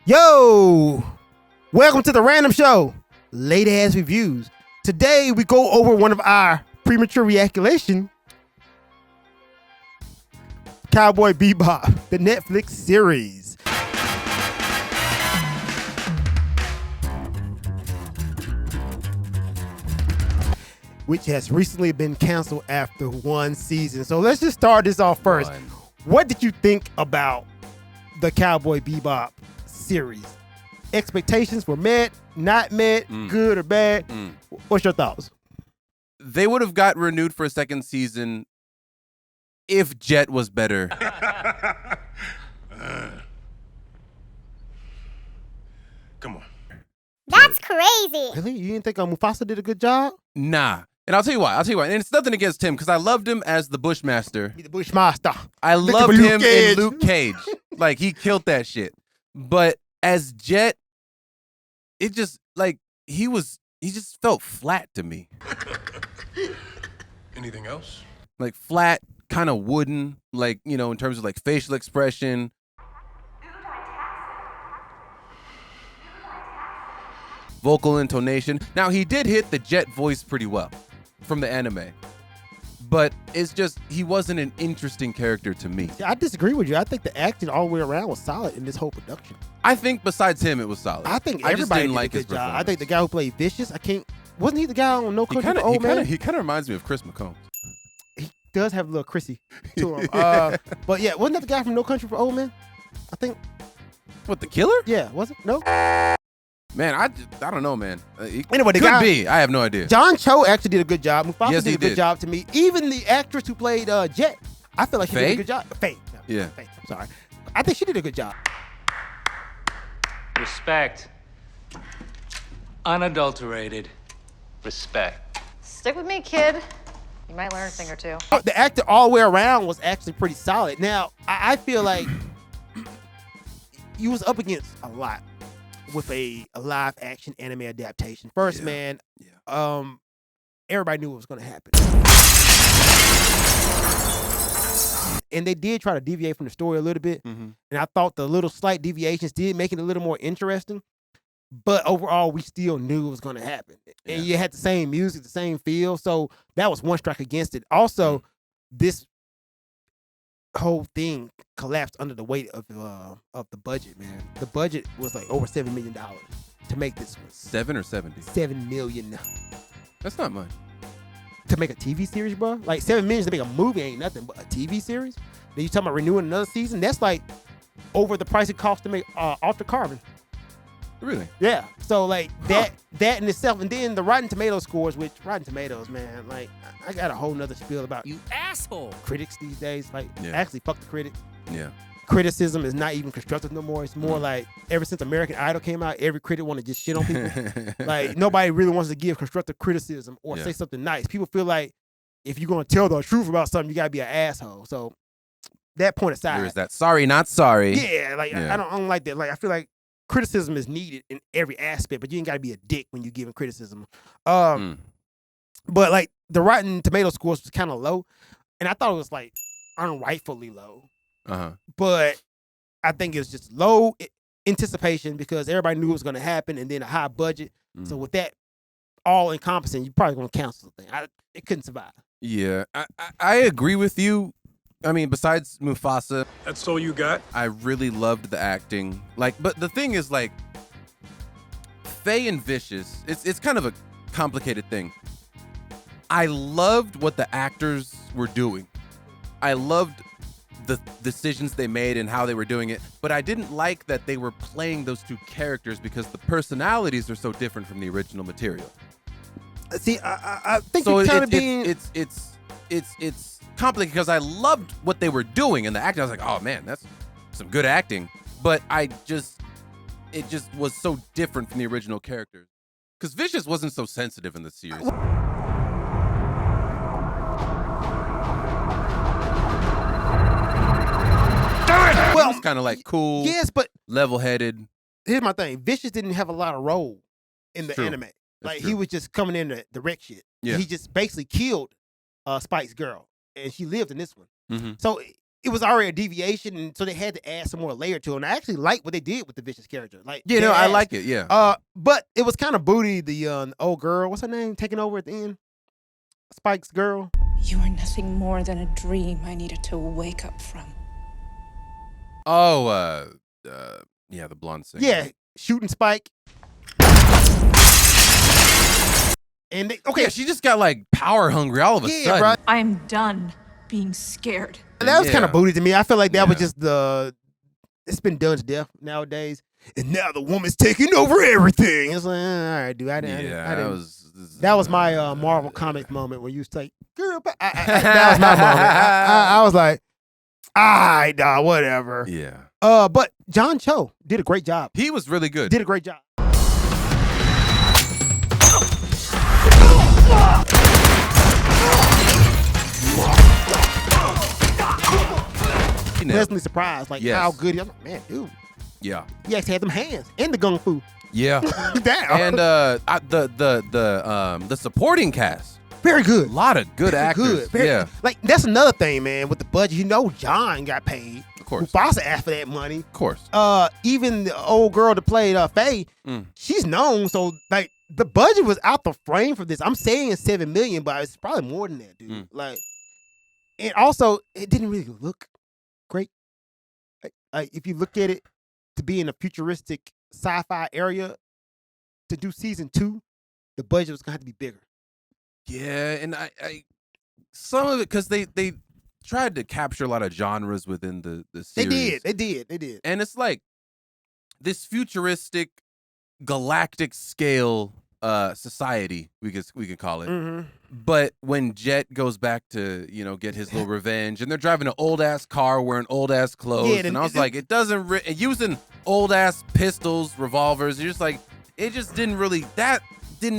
Yo, welcome to the Random Show, Late Ass Reviews. Today we go over one of our premature reaculation, Cowboy Bebop, the Netflix series. Which has recently been canceled after one season. So let's just start this off first. What did you think about the Cowboy Bebop series? Expectations were met, not met, good or bad? What's your thoughts? They would have got renewed for a second season if Jet was better. Come on. That's crazy. Really? You didn't think Mufasa did a good job? Nah. And I'll tell you why. And it's nothing against him, because I loved him as the Bushmaster. Be the Bushmaster. I loved him in Luke Cage. Like, he killed that shit. But as Jet, it just, like, he just felt flat to me. Anything else? Like, flat, kind of wooden, like, you know, in terms of, like, facial expression. Vocal intonation. Now, he did hit the Jet voice pretty well from the anime. But it's just, he wasn't an interesting character to me. I disagree with you. I think the acting all the way around was solid in this whole production. I think besides him, it was solid. I think just everybody didn't did like a his good job. I performance. think the guy who played Vicious, wasn't he the guy on No Country for Old Men? He kind of reminds me of Chris McCombs. He does have a little Chrissy to him. But yeah, wasn't that the guy from No Country for Old Men? I think. What, the killer? Yeah, was it? No? Man, I don't know, man. Anyway, the could guy, be. I have no idea. John Cho actually did a good job. Mufasa Yes, did he a good did. job to me. Even the actress who played Jet, I feel like she did Faye? a good job. Faye. No, Yeah. Faye. I'm sorry. I think she did a good job. Respect. Unadulterated respect. Stick with me, kid. You might learn a thing or two. The actor all the way around was actually pretty solid. Now, I feel like you was up against a lot with a live action anime adaptation. First, man, everybody knew what was going to happen. And they did try to deviate from the story a little bit. And I thought the little slight deviations did make it a little more interesting. But overall, we still knew it was going to happen. And you had the same music, the same feel. So that was one strike against it. Also, this whole thing collapsed under the weight of the budget, man. The budget was like over $7 million to make this one. 7 or 70? $7 million. That's not much. To make a TV series, bro? Like $7 million to make a movie ain't nothing, but a TV series? Then you talking about renewing another season? That's like over the price it costs to make Altered Carbon. Really? Yeah. So like that in itself, and then the Rotten Tomatoes scores, which Rotten Tomatoes, man, like I got a whole nother spiel about You asshole. critics these days. Like Yeah. actually fuck the critics. Yeah. Criticism is not even constructive no more. It's more like ever since American Idol came out, every critic want to just shit on people. Like nobody really wants to give constructive criticism or say something nice. People feel like if you're gonna tell the truth about something, you gotta be an asshole. So that point aside, There is that sorry, not sorry. yeah, like I don't like that. Like I feel like criticism is needed in every aspect, but you ain't gotta be a dick when you're giving criticism. But like the Rotten Tomato scores was kind of low, and I thought it was like unrightfully low. But I think it was just low anticipation because everybody knew it was going to happen, and then a high budget. So with that all encompassing, you're probably going to cancel the thing. It couldn't survive. Yeah. I agree with you. I mean, besides Mufasa, That's all you got? I really loved the acting. Like, but the thing is, like, Faye and Vicious, it's kind of a complicated thing. I loved what the actors were doing. I loved the decisions they made and how they were doing it, but I didn't like that they were playing those two characters because the personalities are so different from the original material. See, I think So you're kind of being... it's complicated because I loved what they were doing and the acting. I was like, oh man, that's some good acting. But it just was so different from the original characters. Because Vicious wasn't so sensitive in the series. Well, he was kind of like cool, Yes, but level-headed. here's my thing. Vicious didn't have a lot of role in the True. anime. Like true. he was just coming in to direct shit. Yeah. He just basically killed Spike's girl, and she lived in this one. Mhm. So it was already a deviation, and so they had to add some more layer to it. And I actually like what they did with the Vicious character. Like, Yeah, no, I like it. Yeah. But it was kind of booty. The old girl, what's her name, taking over at the end. Spike's girl. You are nothing more than a dream I needed to wake up from. Oh, yeah, the blonde singer. Yeah, shooting Spike. And Yeah, she just got like power hungry all of a sudden. Bro. I am done being scared. That was kind of booty to me. I feel like that was Yeah. just it's been done to death nowadays. And now the woman's taking over everything. It's like, all right, dude. I didn't. That was my Marvel Comics moment where you was like, girl, that was my moment. I was like, all right, nah, whatever. Yeah. But John Cho did a great job. He was really good. Did a great job. Pleasantly surprised, like how good he was. Man, dude. Yeah. He actually had them hands and the gung fu. Yeah. Damn. And the supporting cast. Very good. A lot of good actors. Good. Like, that's another thing, man. With the budget, John got paid. Of course. Mufasa asked for that money. Of course. Even the old girl that played Faye, she's known. So, like, the budget was out the frame for this. I'm saying $7 million, but it's probably more than that, dude. Like, and also, it didn't really look great. Like, if you look at it to be in a futuristic sci-fi area, to do season 2, the budget was gonna have to be bigger. Yeah, and I some of it, because they tried to capture a lot of genres within the series. They did. And it's like this futuristic, galactic scale society, we can call it. Mm-hmm. But when Jet goes back to, get his little revenge, and they're driving an old ass car wearing old ass clothes, and I was like, it doesn't using old ass pistols, revolvers, you're just like, it just didn't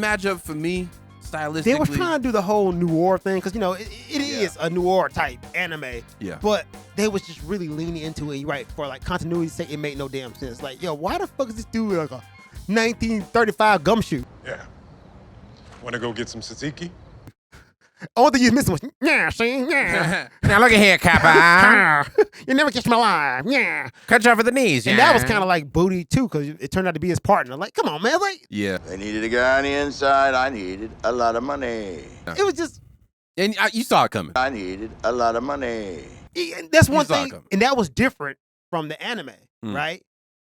match up for me stylistically. They were trying to do the whole noir thing, because it is a noir type anime. Yeah. But they was just really leaning into it. You're right, for like continuity's sake, it made no damn sense. Like, yo, why the fuck is this dude like a 1935 gumshoe? Yeah. Want to go get some tzatziki? All the you missing was, yeah, see, yeah. Now look at here, Kappa. You never catch me alive, yeah. Cut you off at the knees, yeah. And that was kind of like booty too, because it turned out to be his partner. Like, come on, man. Like, yeah. They needed a guy on the inside. I needed a lot of money. It was just. And you saw it coming. I needed a lot of money. That's one thing. And that was different from the anime, right?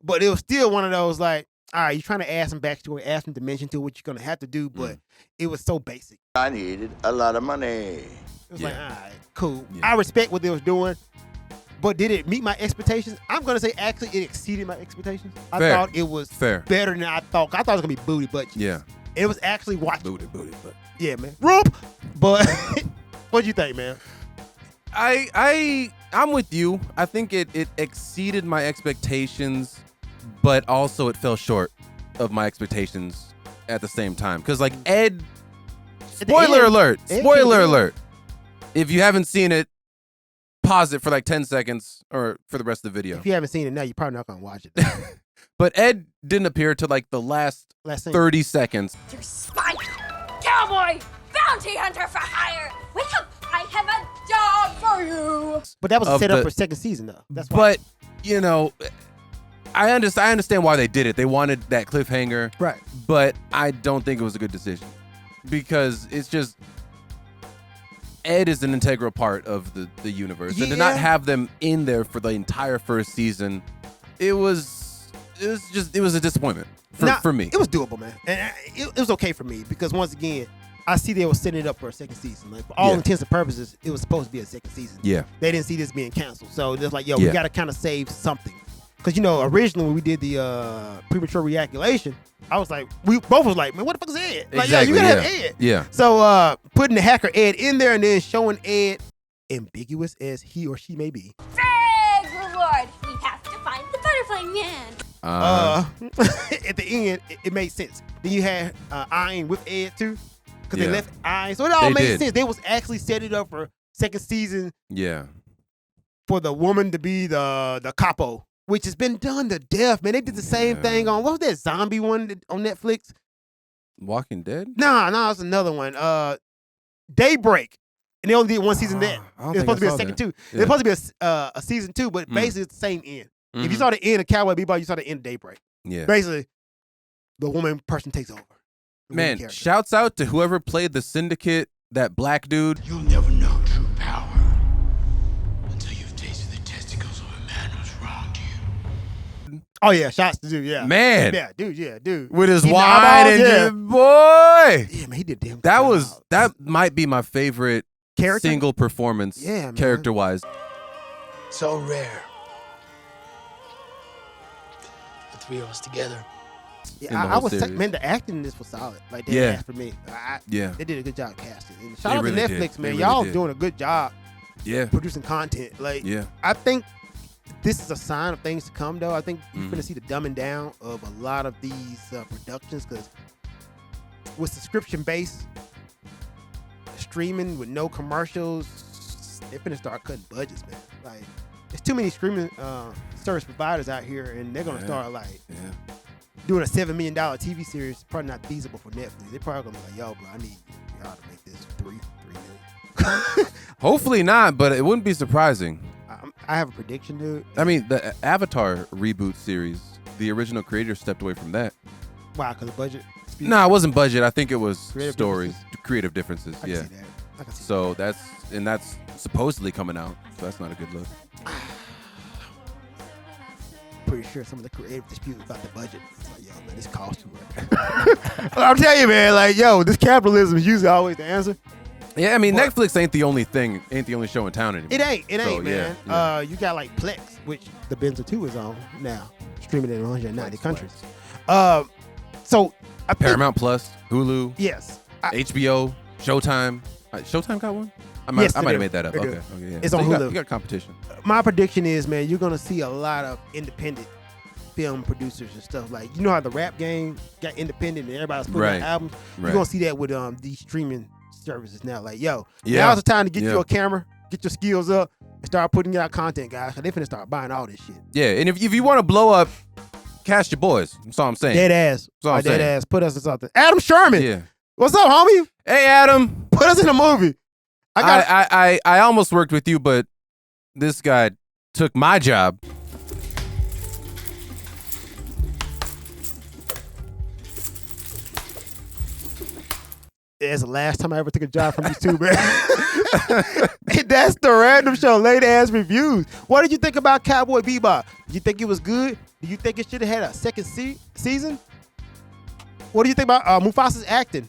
But it was still one of those like, all right, you're trying to add some backstory, add some dimension to what you're going to have to do, but it was so basic. I needed a lot of money. It was like, all right, cool. Yeah. I respect what they was doing, but did it meet my expectations? I'm going to say, actually, it exceeded my expectations. I thought it was better than I thought. I thought it was going to be booty butt cheeks. Yeah. It was actually watching. Booty butt. Yeah, man. Rope! But what'd you think, man? I'm with you. I think it exceeded my expectations, but also it fell short of my expectations at the same time. Because, like, Ed, spoiler alert, if you haven't seen it, pause it for like 10 seconds or for the rest of the video. If you haven't seen it now, you're probably not going to watch it. But Ed didn't appear to like the last 30 seconds. You're Spike, cowboy, bounty hunter for hire. Wake up, I have a job for you. But that was set up for second season, though. That's why. But, I understand why they did it. They wanted that cliffhanger. Right. But I don't think it was a good decision. Because it's just, Ed is an integral part of the universe. And to not have them in there for the entire first season, it was a disappointment for me. It was doable, man. And it was okay for me because, once again, I see they were setting it up for a second season. Like, for all intents and purposes, it was supposed to be a second season. Yeah. They didn't see this being canceled. So it's like, we got to kind of save something. Because, originally when we did the premature reaculation, I was like, we both was like, man, what the fuck is Ed? Like, exactly, you gotta have Ed. Yeah. So putting the hacker Ed in there and then showing Ed, ambiguous as he or she may be. Big reward. We have to find the butterfly man. At the end, it made sense. Then you had Iron with Ed too, because they left Iron, so it all made sense. They was actually setting up for second season. Yeah. For the woman to be the capo, which has been done to death, man. They did the same thing on, what was that zombie one on Netflix? Walking Dead? Nah, it's another one. Daybreak. and they only did one season. Then I don't it's think supposed to be I a saw second that. two. Yeah. It's supposed to be a season 2, but basically it's the same end. If you saw the end of Cowboy Bebop, you saw the end of Daybreak. Yeah. Basically, the woman person takes over. The woman Man, character. shouts out to whoever played the Syndicate, that black dude. You'll never know true power until you've tasted the testicles of a man who's wronged you. Oh yeah, shots to dude. Yeah, Man. Yeah, dude. With his Eating wine eyeballs, and yeah. boy. Yeah, man, he did damn. That good was job. that might be my favorite Character? single performance, Yeah, man. character wise. So rare. The three of us together. in Yeah, the I whole was series. man, the acting in this was solid. Like that Yeah. for me. Yeah. They did a good job casting. And shout They out really to did. Netflix, They man. really Y'all did. doing a good job Yeah. producing content. Like Yeah. I think this is a sign of things to come, though. I think you're Mhm. going to see the dumbing down of a lot of these productions because with subscription based streaming with no commercials, they're going to start cutting budgets, man. Like, there's too many streaming service providers out here, and they're going to Yeah. start like Yeah. doing a $7 million TV series. Probably not feasible for Netflix. They're probably going to be like, yo, bro, I need y'all to make this $3 million. Hopefully not, but it wouldn't be surprising. I have a prediction, dude. I mean, the Avatar reboot series, the original creator stepped away from that. Why? Because of budget? No, it wasn't budget. I think it was Creative stories, creative differences. I can Yeah. see that. I can see So that's supposedly coming out. So that's not a good look. pretty sure some of the creative disputes about the budget. It's like, yo, man, this costs too much. I'm telling you, man, like, yo, this capitalism is usually always the answer. Yeah, I mean, But- Netflix ain't the only show in town anymore. It ain't, So, man. yeah. You got like Plex, which the Benzo 2 is on now, streaming in 190 Plex. countries. So I think, Paramount Plus, Hulu, yes, HBO, Showtime. Showtime got one? I Yes, might they have do. made that up. They do. Okay, yeah. It's So on you got- Hulu. You got competition. my prediction is, man, you're gonna see a lot of independent film producers and stuff. Like, you know how the rap game got independent and everybody's putting Right. out albums. Right. You're gonna see that with these streaming services now. Like, yo, Yeah. now's the time to get Yeah. you a camera, get your skills up, and start putting out content, guys. Cause they finna start buying all this shit. Yeah, and if you want to blow up, cast your boys. That's all I'm saying. Dead ass. all I'm Dead saying. ass. Put us in something. Adam Sherman. Yeah. What's up, homie? Hey, Adam. Put us in a movie. I almost worked with you, but this guy took my job. It's the last time I ever took a job from these two, man. That's the random show, late ass reviews. What did you think about Cowboy Bebop? Did you think it was good? Do you think it should have had a second season? What do you think about Mufasa's acting?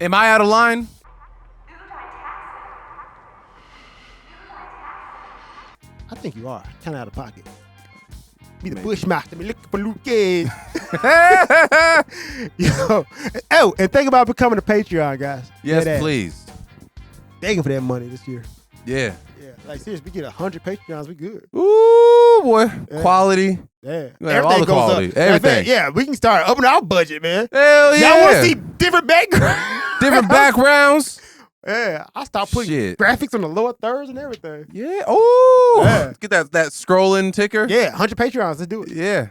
Am I out of line? I think you are kind of out of pocket. Be the Bushmaster, be looking for Luke Cage. Yo, oh, and think about becoming a Patreon, guys. Yes, Dead ass. please. Begging for that money this year. Yeah. Yeah, like seriously, we get 100 Patreons, we good. Ooh, boy. Quality. Yeah, You have all the quality. Everything. Yeah, we can start upping our budget, man. Hell yeah. Y'all want to see different backgrounds? Different backgrounds. Yeah, I start putting Shit. graphics on the lower thirds and everything. Yeah. Oh. Yeah. Get that scrolling ticker. Yeah, 100 Patreons, let's do it. Yeah.